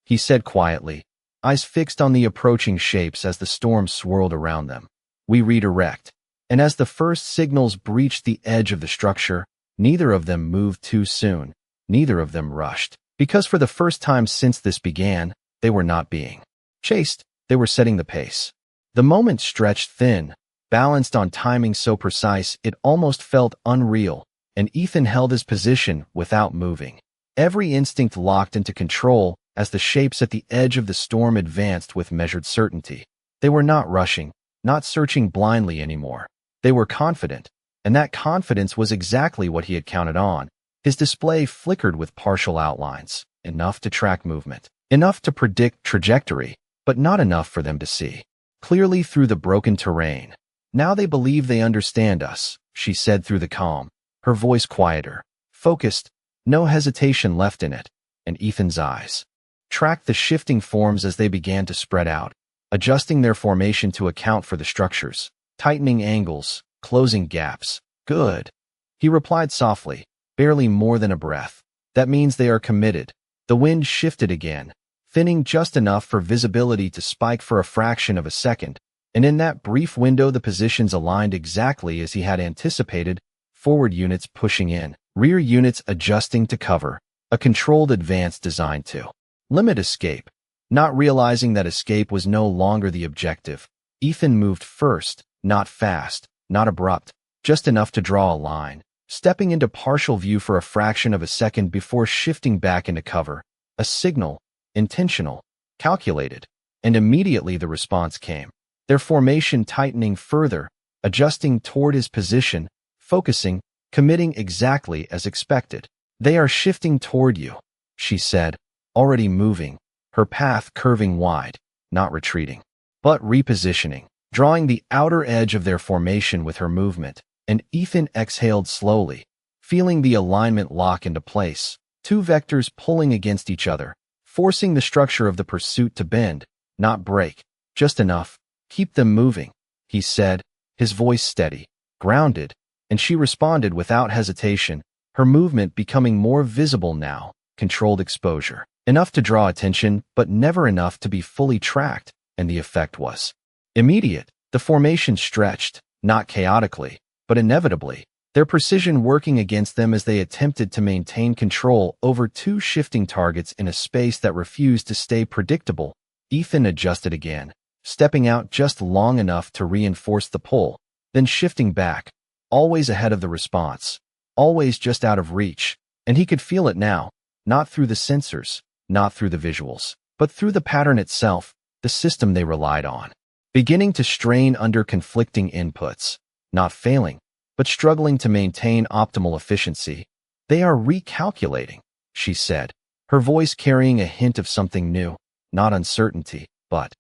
he said quietly, eyes fixed on the approaching shapes as the storm swirled around them. We redirect. And as the first signals breached the edge of the structure, neither of them moved too soon, neither of them rushed, because for the first time since this began, they were not being chased, they were setting the pace. The moment stretched thin, balanced on timing so precise it almost felt unreal, and Ethan held his position without moving. Every instinct locked into control as the shapes at the edge of the storm advanced with measured certainty. They were not rushing, not searching blindly anymore. They were confident, and that confidence was exactly what he had counted on. His display flickered with partial outlines, enough to track movement, enough to predict trajectory, but not enough for them to see clearly through the broken terrain. Now they believe they understand us, she said through the calm, her voice quieter, focused, no hesitation left in it, and Ethan's eyes tracked the shifting forms as they began to spread out, adjusting their formation to account for the structures, tightening angles, closing gaps. Good, he replied softly, barely more than a breath. That means they are committed. The wind shifted again, thinning just enough for visibility to spike for a fraction of a second, and in that brief window the positions aligned exactly as he had anticipated, forward units pushing in, rear units adjusting to cover, a controlled advance designed to limit escape. Not realizing that escape was no longer the objective, Ethan moved first, not fast, not abrupt, just enough to draw a line, stepping into partial view for a fraction of a second before shifting back into cover. A signal, intentional, calculated, and immediately the response came. Their formation tightening further, adjusting toward his position, focusing, committing exactly as expected. They are shifting toward you, she said, already moving, her path curving wide, not retreating, but repositioning, drawing the outer edge of their formation with her movement, and Ethan exhaled slowly, feeling the alignment lock into place, two vectors pulling against each other, forcing the structure of the pursuit to bend, not break, just enough. Keep them moving, he said, his voice steady, grounded, and she responded without hesitation, her movement becoming more visible now, controlled exposure, enough to draw attention but never enough to be fully tracked, and the effect was immediate. The formation stretched, not chaotically, but inevitably, their precision working against them as they attempted to maintain control over two shifting targets in a space that refused to stay predictable. Ethan adjusted again, stepping out just long enough to reinforce the pull, then shifting back, always ahead of the response, always just out of reach, and he could feel it now, not through the sensors, not through the visuals, but through the pattern itself, the system they relied on. beginning to strain under conflicting inputs, not failing, but struggling to maintain optimal efficiency. They are recalculating, she said, her voice carrying a hint of something new, not uncertainty, but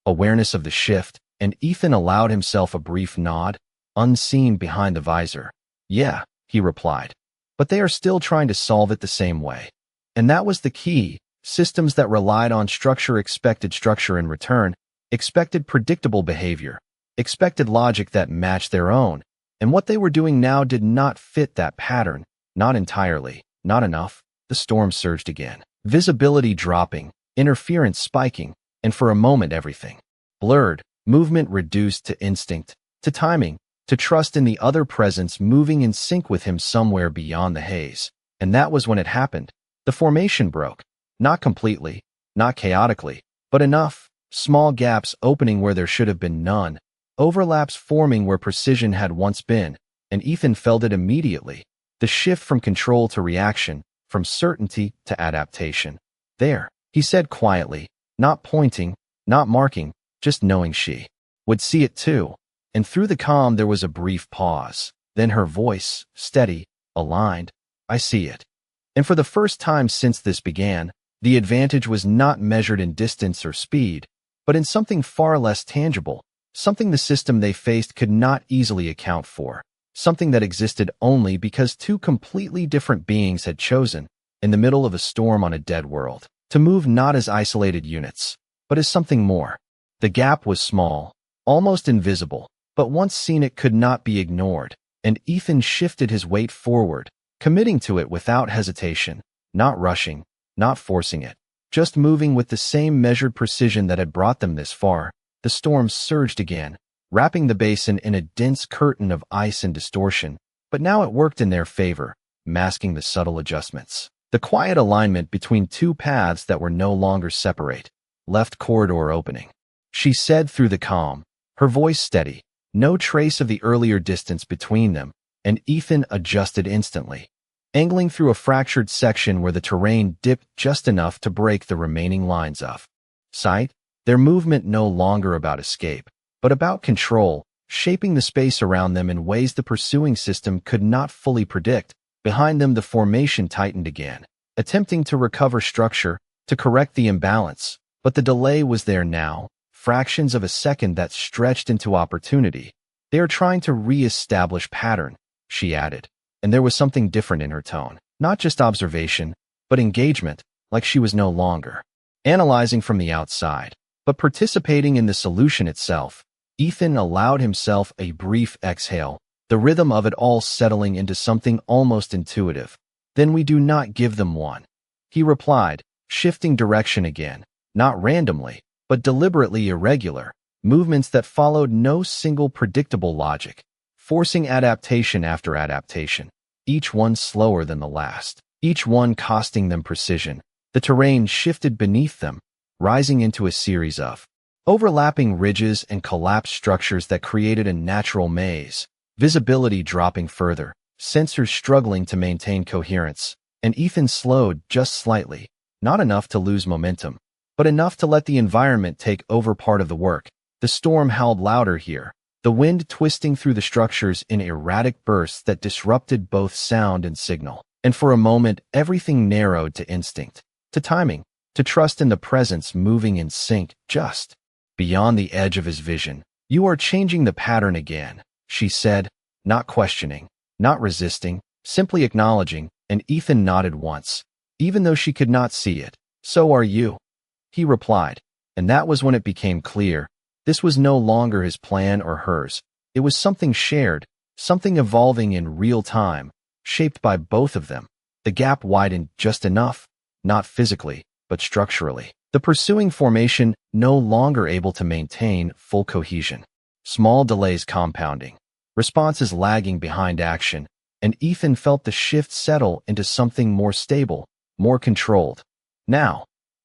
awareness of the shift, and Ethan allowed himself a brief nod, unseen behind the visor. Yeah, he replied. But they are still trying to solve it the same way. And that was the key. Systems that relied on structure expected structure in return, expected predictable behavior, expected logic that matched their own. And what they were doing now did not fit that pattern, not entirely, not enough. The storm surged again. Visibility dropping, interference spiking, and for a moment everything blurred, movement reduced to instinct, to timing, to trust in the other presence moving in sync with him somewhere beyond the haze. And that was when it happened. The formation broke. Not completely, not chaotically, but enough. Small gaps opening where there should have been none. Overlaps forming where precision had once been, and Ethan felt it immediately. The shift from control to reaction, from certainty to adaptation. There, he said quietly, not pointing, not marking, just knowing she would see it too. And through the calm there was a brief pause. Then her voice, steady, aligned. I see it. And for the first time since this began, the advantage was not measured in distance or speed, but in something far less tangible, something the system they faced could not easily account for, something that existed only because two completely different beings had chosen, in the middle of a storm on a dead world, to move not as isolated units, but as something more. The gap was small, almost invisible, but once seen it could not be ignored, and Ethan shifted his weight forward, committing to it without hesitation, not rushing, not forcing it, just moving with the same measured precision that had brought them this far. The storm surged again, wrapping the basin in a dense curtain of ice and distortion, but now it worked in their favor, masking the subtle adjustments. The quiet alignment between two paths that were no longer separate, left corridor opening. She said through the calm, her voice steady, no trace of the earlier distance between them, and Ethan adjusted instantly, angling through a fractured section where the terrain dipped just enough to break the remaining lines of sight, their movement no longer about escape, but about control, shaping the space around them in ways the pursuing system could not fully predict. Behind them the formation tightened again, attempting to recover structure, to correct the imbalance, but the delay was there now, fractions of a second that stretched into opportunity. They are trying to re-establish pattern, she added. And there was something different in her tone. Not just observation, but engagement, like she was no longer analyzing from the outside, but participating in the solution itself. Ethan allowed himself a brief exhale, the rhythm of it all settling into something almost intuitive. Then we do not give them one, he replied, shifting direction again, not randomly, but deliberately irregular, movements that followed no single predictable logic, forcing adaptation after adaptation, each one slower than the last, each one costing them precision. The terrain shifted beneath them, rising into a series of overlapping ridges and collapsed structures that created a natural maze, visibility dropping further, sensors struggling to maintain coherence, and Ethan slowed just slightly, not enough to lose momentum, but enough to let the environment take over part of the work. The storm howled louder here, the wind twisting through the structures in erratic bursts that disrupted both sound and signal. And for a moment, everything narrowed to instinct, to timing, to trust in the presence moving in sync, just beyond the edge of his vision. You are changing the pattern again, she said, not questioning, not resisting, simply acknowledging, and Ethan nodded once. Even though she could not see it. So are you, he replied, and that was when it became clear. This was no longer his plan or hers. It was something shared, something evolving in real time, shaped by both of them. The gap widened just enough, not physically, but structurally. The pursuing formation no longer able to maintain full cohesion. Small delays compounding, responses lagging behind action, and Ethan felt the shift settle into something more stable, more controlled. Now,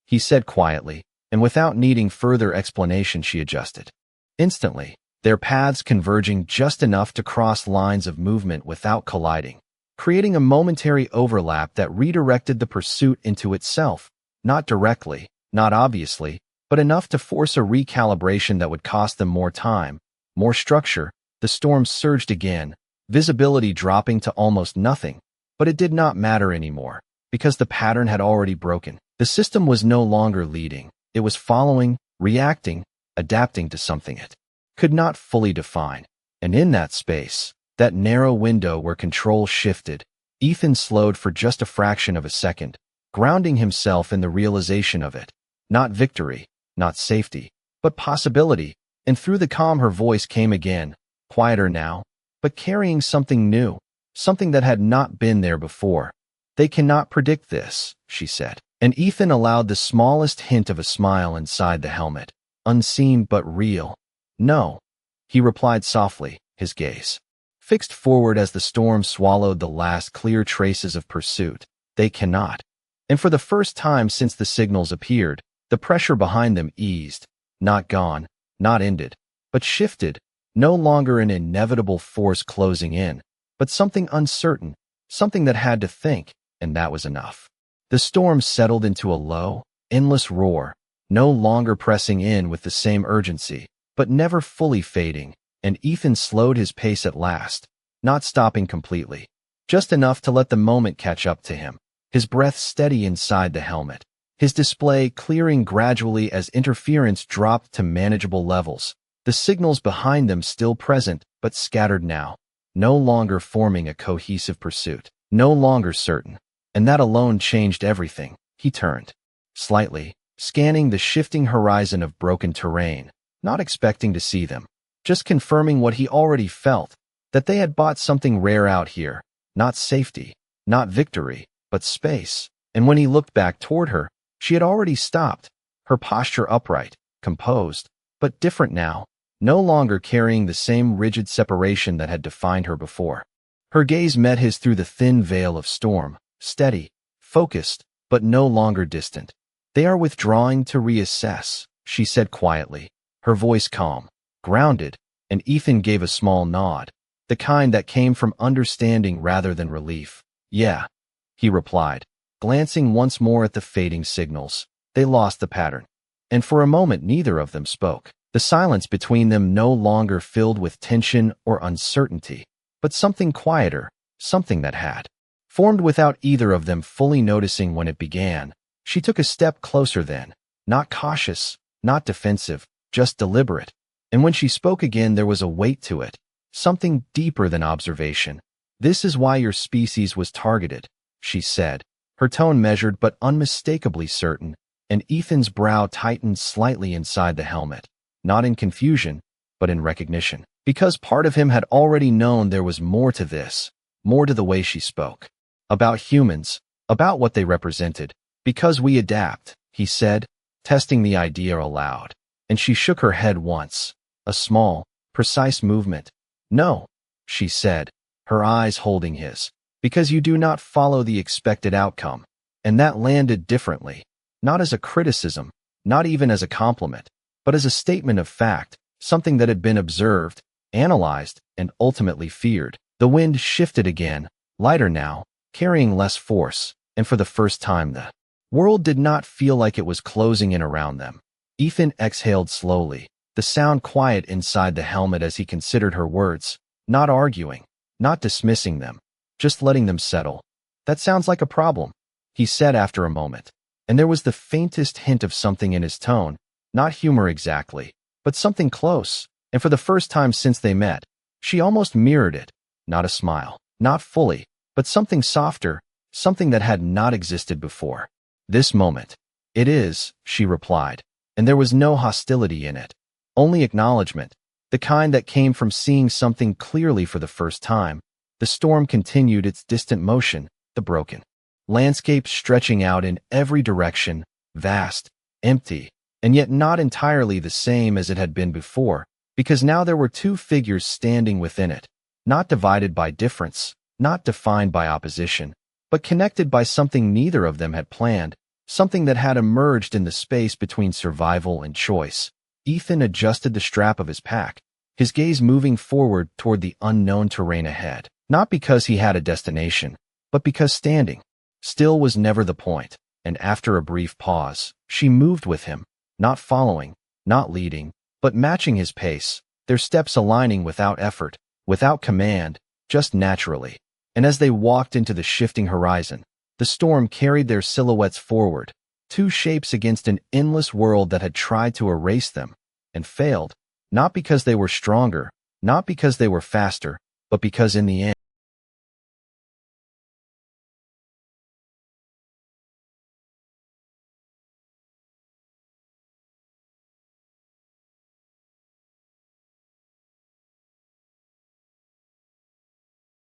he said quietly, and without needing further explanation she adjusted. Instantly, their paths converging just enough to cross lines of movement without colliding, creating a momentary overlap that redirected the pursuit into itself, not directly, not obviously, but enough to force a recalibration that would cost them more time, more structure. The storm surged again, visibility dropping to almost nothing, but it did not matter anymore, because the pattern had already broken. The system was no longer leading. It was following, reacting, adapting to something it could not fully define. And in that space, that narrow window where control shifted, Ethan slowed for just a fraction of a second, grounding himself in the realization of it. Not victory, not safety, but possibility. And through the calm her voice came again, quieter now, but carrying something new, something that had not been there before. They cannot predict this, she said. And Ethan allowed the smallest hint of a smile inside the helmet, unseen but real. No, he replied softly, his gaze fixed forward as the storm swallowed the last clear traces of pursuit. They cannot. And for the first time since the signals appeared, the pressure behind them eased, not gone, not ended, but shifted, no longer an inevitable force closing in, but something uncertain, something that had to think, and that was enough. The storm settled into a low, endless roar, no longer pressing in with the same urgency, but never fully fading, and Ethan slowed his pace at last, not stopping completely, just enough to let the moment catch up to him, his breath steady inside the helmet, his display clearing gradually as interference dropped to manageable levels, the signals behind them still present but scattered now, no longer forming a cohesive pursuit, no longer certain. And that alone changed everything. He turned, slightly, scanning the shifting horizon of broken terrain, not expecting to see them, just confirming what he already felt, that they had bought something rare out here, not safety, not victory, but space. And when he looked back toward her, she had already stopped, her posture upright, composed, but different now, no longer carrying the same rigid separation that had defined her before. Her gaze met his through the thin veil of storm, steady, focused, but no longer distant. They are withdrawing to reassess, she said quietly, her voice calm, grounded, and Ethan gave a small nod, the kind that came from understanding rather than relief. Yeah, he replied, glancing once more at the fading signals. They lost the pattern. And for a moment neither of them spoke. The silence between them no longer filled with tension or uncertainty, but something quieter, something that had formed without either of them fully noticing when it began. She took a step closer then, not cautious, not defensive, just deliberate. And when she spoke again there was a weight to it, something deeper than observation. This is why your species was targeted, she said, her tone measured but unmistakably certain, and Ethan's brow tightened slightly inside the helmet, not in confusion, but in recognition. Because part of him had already known there was more to this, more to the way she spoke. About humans, about what they represented. Because we adapt, he said, testing the idea aloud. And she shook her head once, a small, precise movement. No, she said, her eyes holding his. Because you do not follow the expected outcome. And that landed differently, not as a criticism, not even as a compliment, but as a statement of fact, something that had been observed, analyzed, and ultimately feared. The wind shifted again, lighter now, carrying less force, and for the first time the world did not feel like it was closing in around them. Ethan exhaled slowly, the sound quiet inside the helmet as he considered her words, not arguing, not dismissing them, just letting them settle. That sounds like a problem, he said after a moment, and there was the faintest hint of something in his tone, not humor exactly, but something close, and for the first time since they met, she almost mirrored it, not a smile, not fully, but something softer, something that had not existed before. This moment. It is, she replied, and there was no hostility in it, only acknowledgement, the kind that came from seeing something clearly for the first time. The storm continued its distant motion, the broken landscape stretching out in every direction, vast, empty, and yet not entirely the same as it had been before, because now there were two figures standing within it, not divided by difference, not defined by opposition, but connected by something neither of them had planned, something that had emerged in the space between survival and choice. Ethan adjusted the strap of his pack, his gaze moving forward toward the unknown terrain ahead, not because he had a destination, but because standing still was never the point. And after a brief pause, she moved with him, not following, not leading, but matching his pace, their steps aligning without effort, without command, just naturally. And as they walked into the shifting horizon, the storm carried their silhouettes forward, two shapes against an endless world that had tried to erase them, and failed, not because they were stronger, not because they were faster, but because in the end,